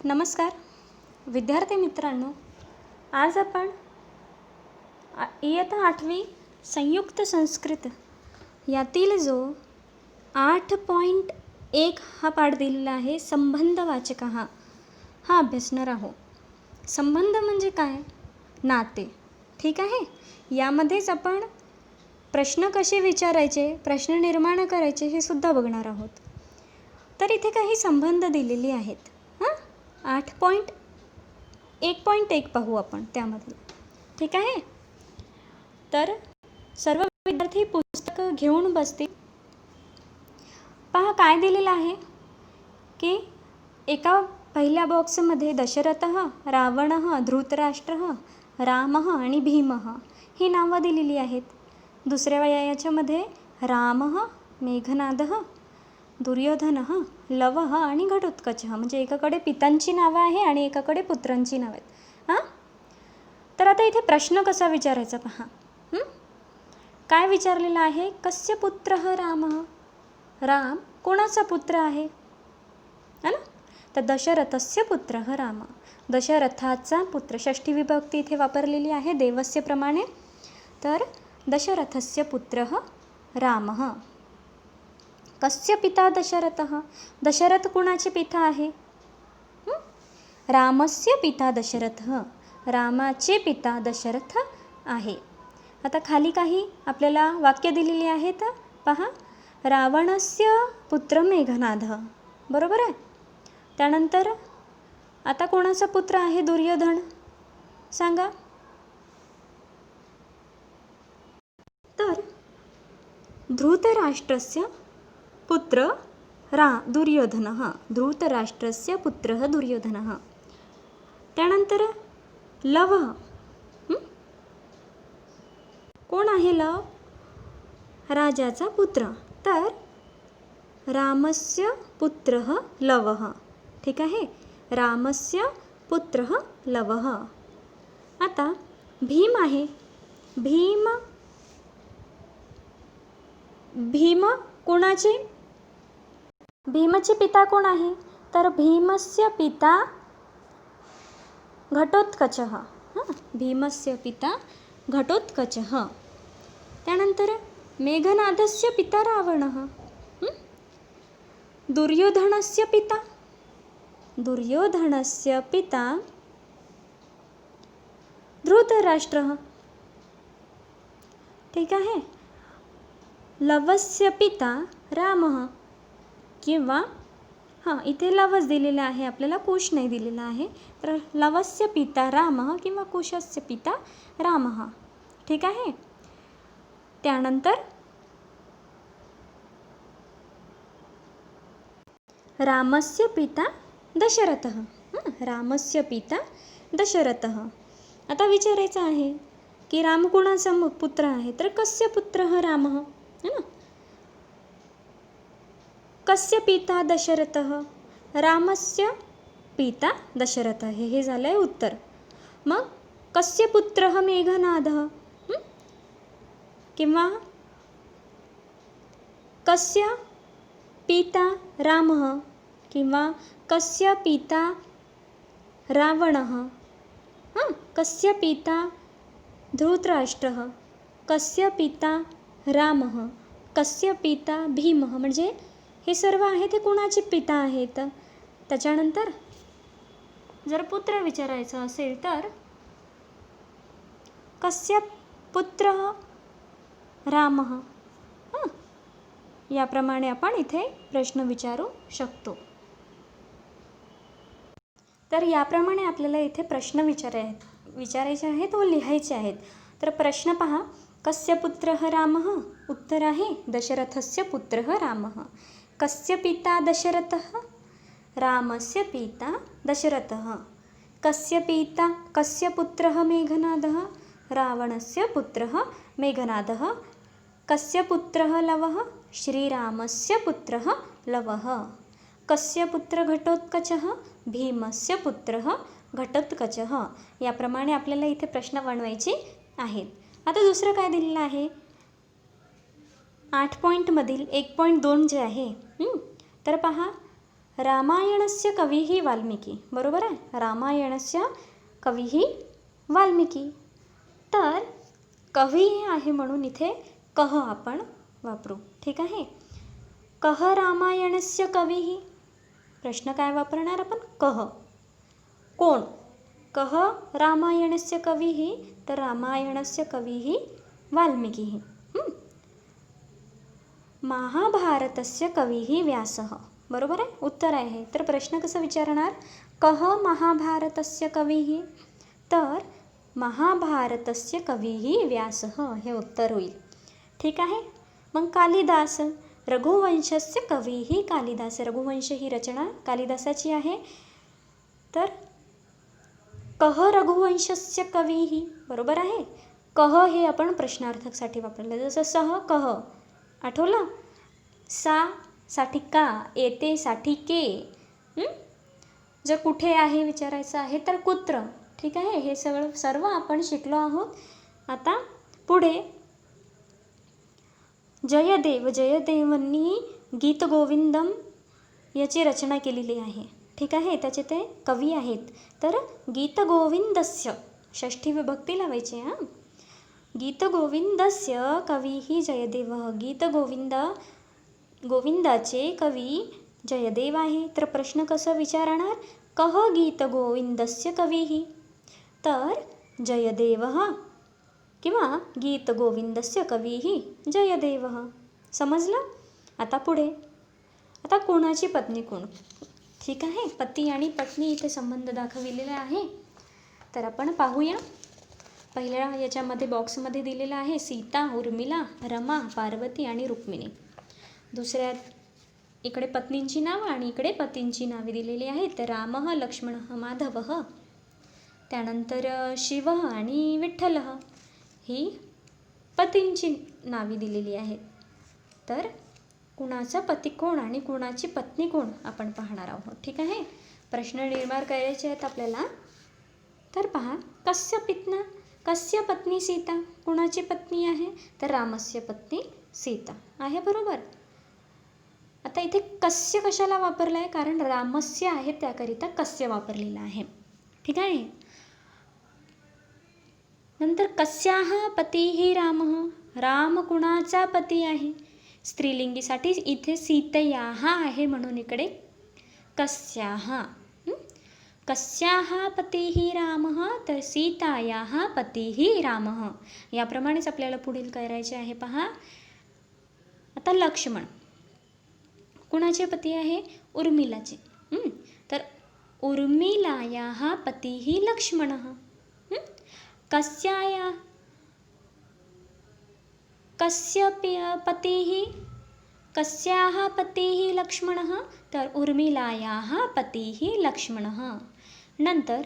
नमस्कार विद्यार्थी मित्रांनो, आज आपण इयत्ता 8वी संयुक्त संस्कृत यातील जो 8.1 हा पाठ दिलेला आहे संबंधवाचक हा अभ्यासणार आहोत. संबंध म्हणजे काय? नाते. ठीक आहे. यामध्येच आपण प्रश्न कसे विचारायचे, प्रश्न निर्माण करायचे हे सुद्धा बघणार आहोत. तर इथे काही संबंध दिलेले आहेत. 8.1 पाहू आपण त्यामध्ये. ठीक आहे. तर सर्व विद्यार्थी पुस्तक घेऊन बसतील. पहा काय दिलेलं आहे की एका पहिल्या बॉक्समध्ये दशरथः, रावणः, धृतराष्ट्रः, रामः आणि भीमः ही नावं दिलेली आहेत. दुसऱ्या याच्यामध्ये रामः, मेघनादः, दुर्योधनः, लवः आणि घटोत्कचः, म्हणजे एकाकडे पितांची नावं आहे आणि एकाकडे पुत्रांची नावं आहेत. तर आता इथे प्रश्न कसा विचारायचा पहा. काय विचारलेलं आहे? कस्य पुत्रः रामः? राम कोणाचा पुत्र आहे ना? तर दशरथस्य पुत्रः राम. दशरथाचा पुत्र. षष्ठी विभक्ती इथे वापरलेली आहे देवस्य प्रमाणे. तर दशरथस्य पुत्रः रामः. कस्य पिता दशरथः? दशरथ कुणाचे पिता आहे? रामस्य पिता दशरथः. रामाचे पिता दशरथ आहे. आता खाली काही आपल्याला वाक्य दिलेली आहेत. पहा. रावणस्य पुत्र मेघनादः. बरोबर आहे. त्यानंतर आता कोणाचा पुत्र आहे दुर्योधन? सांगा. तर धृतराष्ट्रस्य पुत्र दुर्योधनः. धृतराष्ट्रस्य पुत्रः दुर्योधनः. त्यानंतर लवः. कोण आहे लव? राजाचा पुत्र. तर रामस्य पुत्रः लवः. ठीक आहे. रामस्य पुत्रः लवः. आता भीम आहे. भीम कोणाचे? भीमचे पिता कोण आहे? तर भीमस्य पिता घटोत्कचः. भीमस्य पिता घटोत्कचः. त्यानंतर मेघनादस्य पिता रावणः. दुर्योधनस्य पिता धृतराष्ट्रः. ठीक आहे. लवस्य पिता रामः. किंवा इथे लवच दिलेला आहे आपल्याला, कुश नाही दिलेला आहे. तर लवस्य पिता रामः किंवा कुशस्य पिता रामः. ठीक आहे. त्यानंतर रामस्य पिता दशरथः. रामस्य पिता दशरथः. आता विचारायचं आहे की राम कोणाचा पुत्र आहे? तर कस्य पुत्रः रामः है ना. कस्य पिता दशरथः? रामस्य पिता दशरथः. हे झालं आहे उत्तर. मग कस्य पुत्रः मेघनादः? किंवा कस्य पिता रामः किंवा कस्य पिता रावणः. कस्य पिता धृतराष्ट्रः. कस्य पिता रामः. कस्य पिता भीमः. म्हणजे हे सर्व आहे ते कुणाचे पिता आहेत. त्याच्यानंतर जर पुत्र विचारायचं असेल तर कस्य पुत्रः रामः. याप्रमाणे आपण इथे प्रश्न विचारू शकतो. तर याप्रमाणे आपल्याला इथे प्रश्न विचारायचे आहेत व लिहायचे आहेत. तर प्रश्न पहा. कस्य पुत्रः रामः? उत्तर आहे दशरथस्य पुत्रः रामः. कस्य पिता दशरथः? रामस्य पिता दशरथः. कस्य पुत्रः मेघनादः? रावणस्य पुत्रः मेघनादः. कस्य पुत्रः लवः? श्रीरामस्य पुत्रः लवः. कस्य पुत्र घटोत्कचः? भीमस्य पुत्रः घटोत्कचः. याप्रमाणे आपल्याला इथे प्रश्न बनवायचे आहेत. आता दुसरं काय दिलेलं आहे? 8 पॉईंटमधील 1.2 जे आहे तर पहा. रामायणस्य कविः वाल्मिकी. बरोबर आहे, रामायणस्य कविः वाल्मिकी. तर कवी आहे म्हणून इथे कह आपण वापरू. ठीक आहे. कह रामायणस्य कविः. प्रश्न काय वापरणार आपण? कह. कोण? कह रामायणस्य कविः. तर रामायणस्य कविः वाल्मीकिः. महाभारतस्य कविः व्यासः. बरोबर आहे, उत्तर आहे. तर प्रश्न कसं विचारणार? कह महाभारतस्य कविः. तर महाभारतस्य कविः व्यासः हे उत्तर होईल. ठीक आहे. मग कालिदास, रघुवंशस्य कविः कालिदास. रघुवंश ही रचना कालिदासाची आहे. तर कह रघुवंशस्य कविः. बरोबर आहे. कह हे आपण प्रश्नार्थकसाठी वापरलं. जसं सह कह, आठवलं? सा साठी का, येते साठी के. जर कुठे आहे विचारायचं आहे तर कुत्र. ठीक आहे. हे सर्व आपण शिकलो आहोत. आता पुढे जयदेव, जयदेवांनी गीतगोविंदम याची रचना केलेली आहे. ठीक आहे. त्याचे ते कवी आहेत. तर गीतगोविंदस्य षष्ठी विभक्ती लावायची. गीतगोविंदस्य कविः जयदेवः. गोविंदाचे कवी जयदेव आहे. तर प्रश्न कसं विचारणार? कह गीतगोविंदस्य कविः. तर जयदेवः किंवा गीतगोविंदस्य कविः जयदेवः. समजलं? आता पुढे, आता कोणाची पत्नी कोण? ठीक आहे. पती आणि पत्नी इथे संबंध दाखविलेला आहे. तर आपण पाहूया. पहिल्या याच्यामध्ये बॉक्समध्ये दिलेलं आहे सीता, उर्मिला, रमा, पार्वती आणि रुक्मिणी. दुसऱ्यात इकडे पत्नींची नावं आणि इकडे पतींची नावे दिलेली आहेत. रामः, लक्ष्मणः, माधवः. त्यानंतर शिव आणि विठ्ठल ही पतींची नावे दिलेली आहेत. तर कुणाचा पती कोण आणि कुणाची पत्नी कोण आपण पाहणार आहोत. ठीक आहे. प्रश्न निर्माण करायचे आहेत आपल्याला. तर पहा, कस्य पत्नी सीता. कुणाची पत्नी आहे? तर रामस्य पत्नी सीता आहे. बरोबर. आता इथे कस्य कशाला वापरलं आहे? कारण रामस्य आहे त्याकरिता कस्य वापरलेला आहे. ठीक आहे. नंतर कस्याः पतिः रामः. राम कुणाचा पती आहे? स्त्रीलिंगीसाठी इथे सीतयाः आहे म्हणून इकडे कस्याः. कस्याः पतिः रामः. तर सीतायाः पतिः रामः. याप्रमाणेच आपल्याला पुढील करायचे आहे. पहा आता लक्ष्मण कुणाचे पती आहे? उर्मिलाचे. तर उर्मिलायाः पतिः लक्ष्मणः. कस्याः पतिः लक्ष्मणः. तर उर्मिलायाः पतिः लक्ष्मणः. नंतर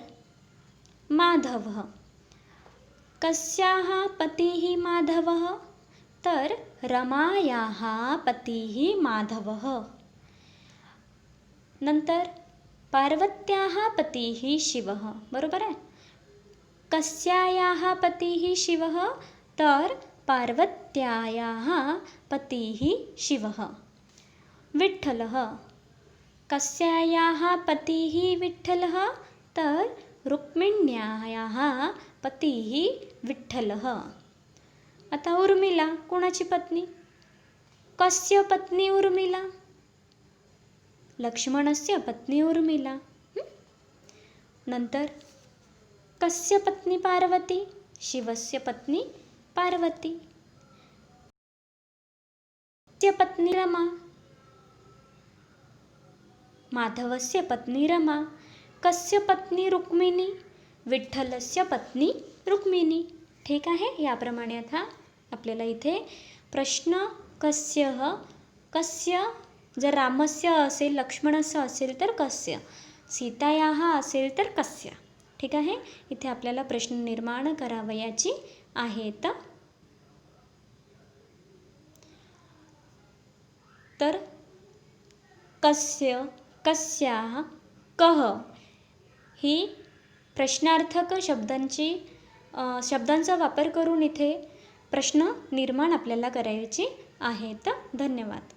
माधवः. कस्याः पतिः माधवः. तर रमायाः पतिः माधवः. नंतर पार्वत्याः पतिः शिवः. बरोबर आहे. कस्यायाः पतिः शिवः. तर पार्वत्यायाः पतिः शिवः. विठ्ठलः. कस्यायाः पतिः विठ्ठलः. तर रुक्मिण्यायाः पतिः विठ्ठलः. आता उर्मिला कुणाची पत्नी? कस्य पत्नी उर्मिला? लक्ष्मणस्य पत्नी उर्मिला. नंतर कस्य पत्नी पार्वती? शिवस्य पत्नी पार्वती. कस्य पत्नी रमा? माधवस्य पत्नी रमा. कस्य पत्नी रुक्मिणी? विठ्ठलस्य पत्नी रुक्मिणी. ठीक आहे. याप्रमाणे आता आपल्याला इथे प्रश्न कस्य जर रामस्य असेल, लक्ष्मणस्य असेल तर कस्य, सीतायाः असेल तर कस्य. ठीक आहे. इथे आपल्याला प्रश्न निर्माण करावयाची आहेत. तर कस्य, कस्याः, कह ही प्रश्नार्थक शब्दांचा वापर करून इथे प्रश्न निर्माण आपल्याला करायचे आहेत. धन्यवाद.